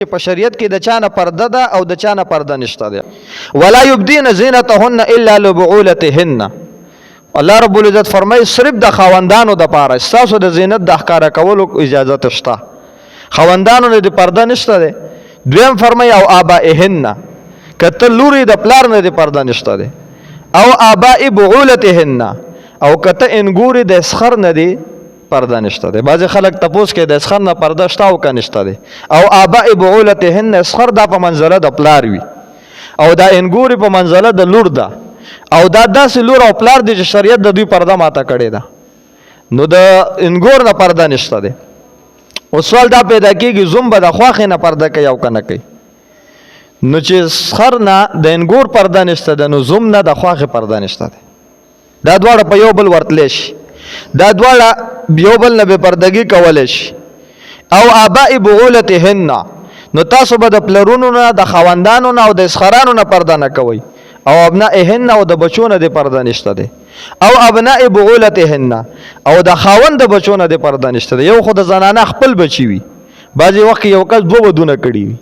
په شریعت کې د چانه پرده ده او د چانه پرده نشته ده. ولا یبدین زینتهن الا لبعولتهن. الله رب العزت فرمای صرف د خاوندانو د پاره تاسو د زینت د ښکارا کولو اجازه تشته، خاوندانو د پرده نشته ده. دویم فرمای او آبائهن، کته لوري د پلار نه د پرده نشته ده. او آباء بعولتهن، او کته انګوري د اسخر نه دی پرده نشته ده. بعض خلک تپوس کې د اسخر نه پرده شته او که نشته ده. او آباء بعولتهن، اسخر دا په منزله د پلار وي او دا انګوري په منزله د لور ده، او دا داسې لور او پلار دي چې شریعت د دوی پرده ماته کړې ده، نو د انګور نه پرده نشته ده. او سوال دا پیدا کېږي زوم به د خواښې نه پرده کوي او که نه کوي. نو چې اسخر نه د انګور پرده نشته ده نو زوم نه د خواښې پرده نشته ده. دا دواړه په یو بل ورتلی شي، دا دواړه یو بل نه بې پردګي کولی شي. او آباء بعولتهن، نو تاسو به د پلرونو نه د خاوندانو نه او د اسخرانو نه پرده نه کوئ. او ابنائهن، او د بچو نه د پرده نشته ده. او ابناء بعولتهن، او د خاوند د بچو نه د پرده نشته ده. یو خو د زنانه خپل بچي وي، بعضې وخت یو کس دوه ودونه کړي وي،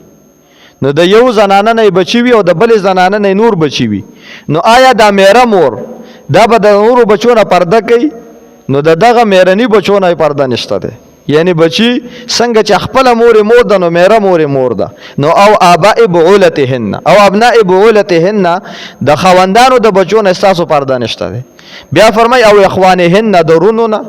نو د یو زنانه نه بچي وي او د بلې زنانه نه نور بچي وي. نو آیا دا میره مور دا به د نورو بچو نه پرده کوي؟ نو د دغه میرني بچو نه پرده نشته ده. یعنی بچی څنګه چې خپل مور ده نو میره مور ده. نو او آباء بعولتهن، او ابناء بعولتهن، د خاوندانو د بچو نه ستاسو پرده نشته ده. بیا فرمای او اخوانهن، د رونو نه،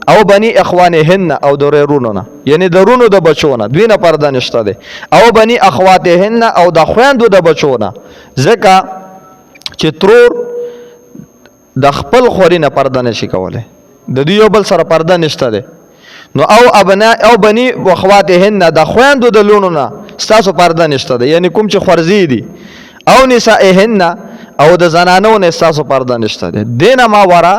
او بني اخوانهن، او د رونو نه، یعنی د رونو د بچو نه دوی نه پرده نشته ده. او بني اخواتهن، او د خویندو د بچو نه، ځکه چې ترور د خپل خوري نه پرده نشي کولی، د دوی یو بل سره پرده نشته ده. نو او ابناء او بني واخواتهن، د خویندو د لونو نه ستاسو پرده نشته ده، یعنی کوم چې خورزي دي. او نسائهن، او د زنانو نه ستاسو پرده نشته ده. دینه ما ورا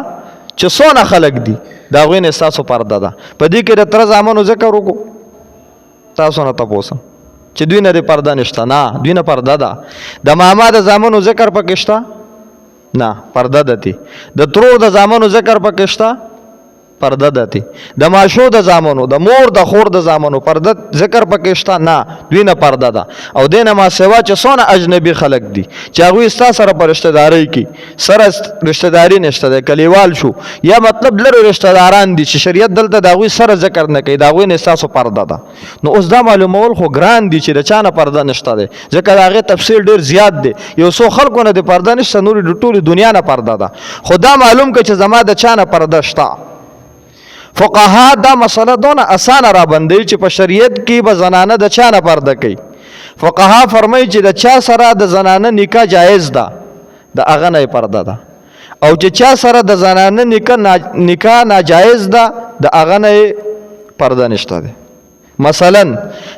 چې څونه خلک دي د هغوی نه ستاسو پرده ده. په دې کې د تره زامنو ذکر وکړو، تاسو نه تپوسم چې دوی نه د پرده نشته. نه، دوی نه پرده ده. د ماما د زامنو ذکر پکې شته؟ نه، پرده ده تی. د ترور د زامنو ذکر پکې شته؟ پرده ده تی. د ماشو د زامنو، د مور د خور د زامنو پرده ذکر پکې شته؟ نه، دوی نه پرده ده. او دې نه ما سوا چې څونه اجنبي خلک دي چې هغوی ستا سره په رشته دارۍ کې سره رشته داري نشته ده، کلیوال شو یا مطلب لرې رشته داران دي چې شریعت دلته د هغوی سره ذکر نه کوي، د هغوی نه ستاسو پرده ده. نو اوس دا معلومول خو ګران دي چې د چا نه پرده نشته ده، ځکه د هغې تفصیل ډېر زیات دی. یو څو خلکو نه د پرده نشته، نورې د ټولې دنیا نه پرده ده. خو دا معلوم که چې زما د چا نه پرده شته. فقها دا مسله دونه اسانه را بندوي چې په شریعت کې به زنانه د چا نه پرده کوي. فقها فرمایي چې د چا سره د زنانه نکاح جایز ده د هغه نه پرده ده، او چې چا سره د زنانه نکاح ناجایز ده د هغه نه پرده نشته ده. مثلا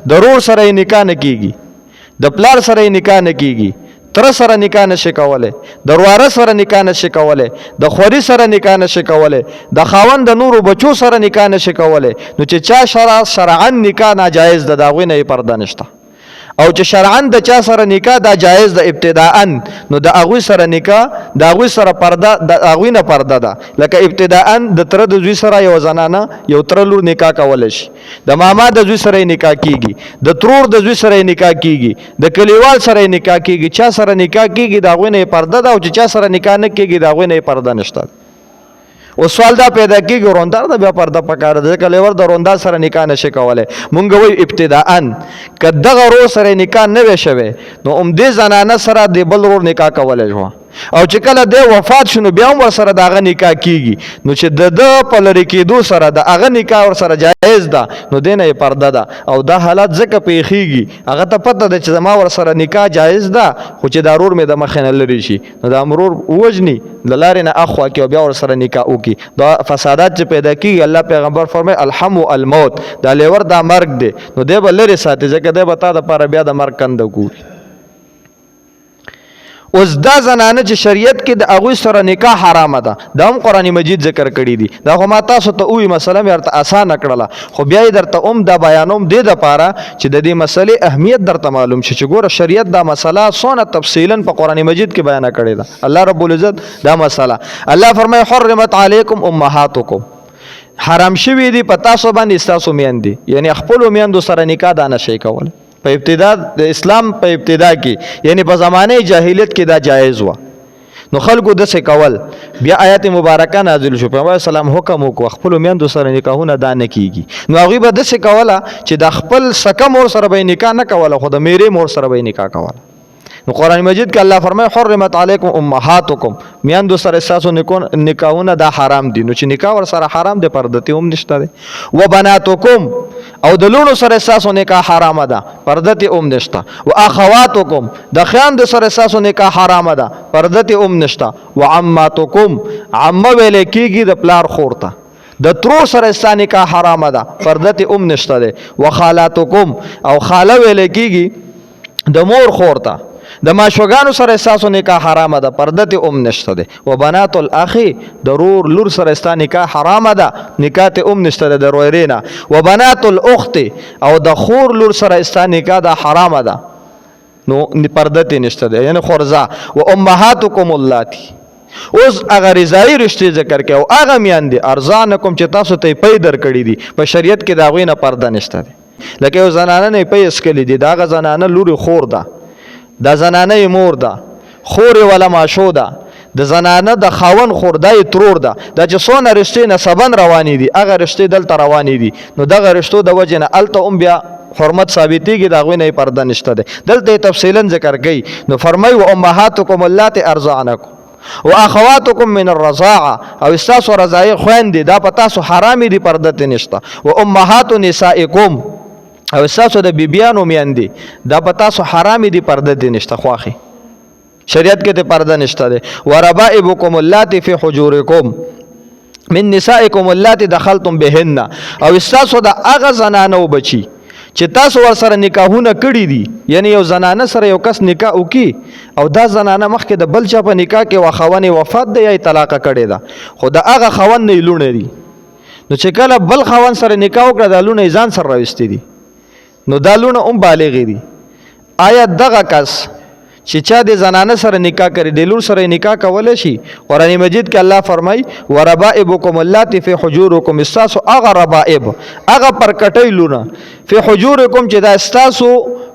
د رور سره نکاح نه کیږي، د پلار سره نکاح نه کیږي، تر سره نکاح نشي کوله، د ورواره سره نکاح نشي کوله، د خوري سره نکاح نشي کوله، د خاوند د نورو بچو سره نکاح نشي کوله. نو چې چا شرعاً نکاح ناجایز ده د هغوی نه پرده نشته. او چې شرعاً د چا سره نکاح دا جایز ده ابتداءً، نو د هغوی سره نکاح د هغوی سره پرده د هغوی نه پرده ده. لکه ابتداءً د تره د زوی سره یو زنانه یو تره لور نکاح کولی شي، د ماما د زوی سره نکاح کیږي، د ترور د زوی سره نکاح کیږي، د کلیوال سره نکاح کیږي. چا سره نکاح کیږي د هغوی نه پرده ده، او چې چا سره نکاح نه کیږي د هغوی نه پرده نشته. او سوال دا پیدا کېږي روندار د بیا پرده پکار ده، ځکه لیور د روندار سره نکاح نشي کولی. مونږ وایو ابتداءً که دغه رور سره نکاح نه وی شوی نو همدې زنانه سره د بل رور نکاح کولی شوه، او چې کله دی وفات شو نو بیا هم ورسره د هغه نکاح کېږي. نو چې د ده په لرې کېدو سره د هغه نکاح ورسره جایز ده نو دی نه یې پرده ده. او دا حالات ځکه پیښېږي هغه ته پته ده چې زما ورسره نکاح جایز ده، خو چې دا رور مې د مخې نه لرې شي نو دا مرور ووژني، د لارې نه اخوا کړي او بیا ورسره نکاح وکړي. دا فسادات چې پیدا کېږي الله پیغمبر فرمایي الحم الموت، دا لیور دا مرګ دی. نو دی به لرې ساتي، ځکه دی به تا دپاره بیا د مرګ کنده ګوري. اوس دا زنانه چې شریعت کې د هغوی سره نکاح حرامه ده، دا هم قرآن مجید ذکر کړي دي. دا خو ما تاسو ته ووایي مسله مې ورته اسانه کړله، خو بیا یې درته هم دا بیانوم دې دپاره چې د دې مسلې اهمیت درته معلوم شي چې ګوره شریعت دا مسله څونه تفصیلا په قرآن مجید کې بیانه کړې ده. الله رب العزت دا مسله الله فرمایي حرمت علیکم امهاتکم، حرام شوي دي په تاسو باندې ستاسو میندې، یعنی خپلو میندو سره نکاح دا نشئ کولی. په ابتدا د اسلام په ابتدا کې یعنی په زمانه جاهلیت کې دا جایز و. نو خلکو د څه کول بیا آیات مبارکه نازل شو پیغمبر اسلام حکم وکړ خپل میندو سره نکاحونه دا نه کیږي. نو هغه به د څه کوله چې د خپل سکه مور سره به نکاح نه کوله خو د میرې مور سره به نکاح کوله. نو قرآن مجید کې الله فرمایي حرمت علیکم امهاتکم میندو سره تاسو نکاحونه دا حرام دي. نو چې نکاح ور سره حرام دی پرده ته هم نشته دی. و بناتکم او د لونو سره تاسو نکاح حرام ده پرده ته هم نشته. و اخواتکم د خیاند سره تاسو نکاح حرام ده پرده ته هم نشته. و عماتکم عمه ویل کیږي د پلار خور ته د ترور سره ستاسو نکاح حرام ده پرده ته هم نشته دی. و خالاتکم او خاله ویل کیږي د مور خور ته د ماشوګانو سره تاسو نکاح حرام ده پرده ته هم نشته ده. و بنات الاخی ضرور لور سره تاسو نکاح حرام ده نکاح ته هم نشته ده د رویرینا. و بنات الاخت او د خور لور سره تاسو نکاح ده حرام ده نو پرده ته نشته ده یعنی خورزا. و امهاتکم اللاتی اوس هغه رضایي رشتې ذکر کوي او هغه میاندې ارزانکم چې تاسو ته پیدا کړی دي په شریعت کې دا غوینه پرده نشته ده. لکه یو زنانه نه پیس کړی دي دا غ زنانه لوري خور ده د زنانه مور ده خور ولا ماشو ده د زنانه د خاون خور ده ترور ده د چې څونه رشتې نسبن روانې دي هغه رشتې دلته روانې دي. نو دغه رشتو د وجه نه الته هم بیا حرمت ثابتېږي د هغوی نه پرده نشته دی. دلته تفصیلا ذکر کوي. نو فرمایي و امهاتکم اللاتي ارضعنکم و اخواتکم من الرضاعه او ستاسو رضاعي خویندې دا په تاسو حرامې دي پرده ته نشته. و امهات نسائکم او ستاسو د بیبیانو میندې دا په تاسو حرامې دي پرده دې نشته خواخي شریعت کې ته پرده نشته دی. و ربائبکم اللاتی فی حجورکم من نسائکم اللاتی دخلتم بهن او ستاسو د هغه زنانو بچي چې تاسو ور سره نکاحونه کړی دي یعنی یو زنانه سره یو کس نکاح وکي او دا زنانه مخکې د بل چا په نکاح کې واخونه وفات دی یا طلاق کړي ده خو د هغه خوند نه لونه دي. نو چې کله بل خوند سره نکاح وکړه د لونه ځان سره راوستي دي نو دا لونه هم بالغ دي. آیا دغه کس چې چا د زنانه سره نکاح کړي د لور سره نکاح کول شي؟ قرآن مجید کې الله فرمای و ربائبکم اللاتی فی حجورکم استاسو اغه ربائب اغه پر کټی لونه فی حجورکم چې دا استاسو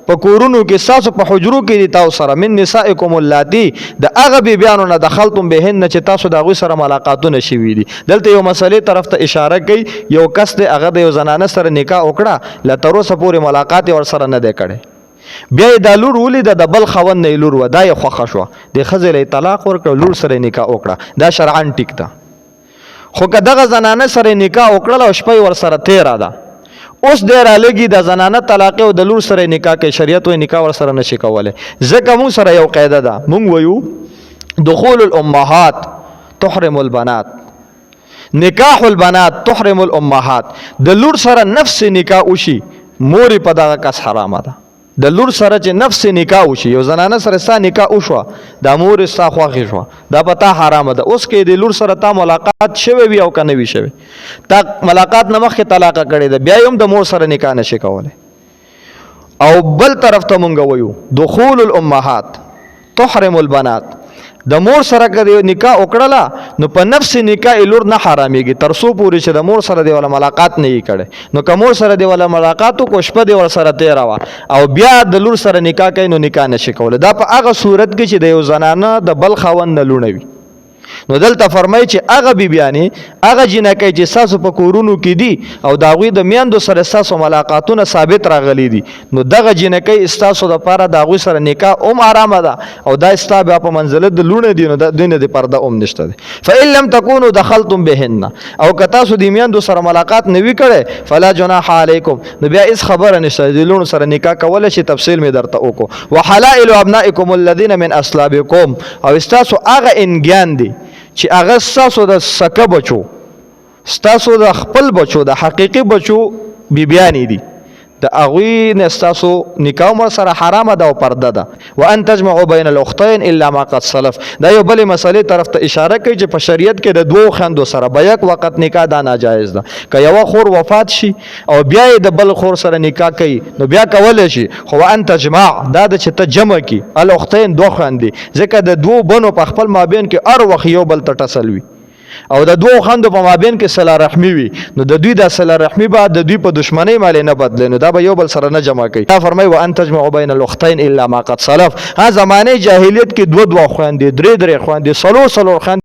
په کورونو کې استاسو په حجرو کې دي تاسو سره من نسائکم اللاتی د اغه بیانو نه دخلتم بهن چې تاسو د هغه سره ملاقاتونه شوي دي. دلته یو مسلې طرف ته اشاره کوي یو کس د هغه د یو زنانه سره نکاح وکړه ل تر اوسه پورې ملاقات ور سره نه دی کړي بیا د لور ولید د بل خوند نه لور و دا یې خوښه شو د خزل طلاق ورکړ لور سره نکاح وکړه دا شرعاً ټیک ده. خو که دغه زنانه سره نکاح وکړه او شپې ور سره 13 ده اوس ډیر لګي د زنانه طلاق او د لور سره نکاح کې شریعت و نکاح ور سره نشي کوله. ځکه مون سره یو قاعده ده مونږ ویو دخول الامهات تحرم البنات نکاح البنات تحرم الامهات. د لور سره نفس نکاح وشي مور په دغه کس حرامه ده. د لور سره چې نفس نکاح وشي یو زنانه سره ستا نکاح وشو د مور ستا خوښ شو دا پتا حرامه ده. اوس کې د لور سره تا ملاقات شوی وي او کنه وي شوی تا ملاقات نه مخکې طلاق کړي ده بیا هم د مور سره نکاح نشي کوله. او بل طرف ته مونږ ویو دخول الامهات تحرم البنات د مور سره کړي نکاح وکړه نو په نفس نکاح لور نه حراميږي تر څو پورې چې د مور سره دی ولا ملاقات نه کړي. نو که مور سره دی ولا ملاقات کو شپه دی ور سره 13 او بیا د لور سره نکاح کوي نو نکاح نشي کوله. دا په هغه صورت کې چې د یو زنانه د بل خاوند نه لونوي. نو دلته فرمایي چې هغه بیبيانې هغه جنکې چې ساسو په کورونو کې دي او داغوی د میاندو سره ساسو ملاقاتونه ثابت راغلي دي نو دغه جنکې استاسو د پاره داغوی سره نکاح هم آرامه ده او دا استا بیا په منزله د لونه دي نو د دینه د پرده هم نشته. فإن لم تكونوا دخلتم بهن او که تاسو د میاندو سره ملاقات نه وی کړي فلا جناح علیکم نو بیا اس خبره نشته د لونه سره نکاح کول شي. تفصیل می درته وکړو. وحلائل ابنائکم الذين من اصلابکم او استاسو هغه انګیان دي چې هغه ستاسو د سکه بچو ستاسو د خپل بچو د حقیقي بچو بیبیانی دي د هغوی نه ستاسو نکاح مر سره حرامه ده او پرده ده. وان تجمعوا بین الاختین الا ما قد سلف دا یو بلې مسلې طرف ته اشاره کوي چې په شریعت کې د دوو خویندو سره به یک وخت نکاح دا ناجایز ده. که یوه خور وفات شي او بیا یې د بل خور سره نکاح کوي نو بیا کولی شي خو وان تجمع دا ده چې ته جمع کړي الاختین دوه خویندې ځکه د دوو بنو په خپل مابین کې هر وخت یو بل ته ټسل وي او د دوه خوندو په مابین کې صله رحمی وي نو د دوی د صله رحمی به د دوی په دشمنی مال نه بدل نو دا به یو بل سره نه جمع کوي. دا فرمای و ان تجمع بین الاختین الا ما قد سلف. ها زمانه جاهلیت کې دوه خويندې درې خويندې څلور خويندې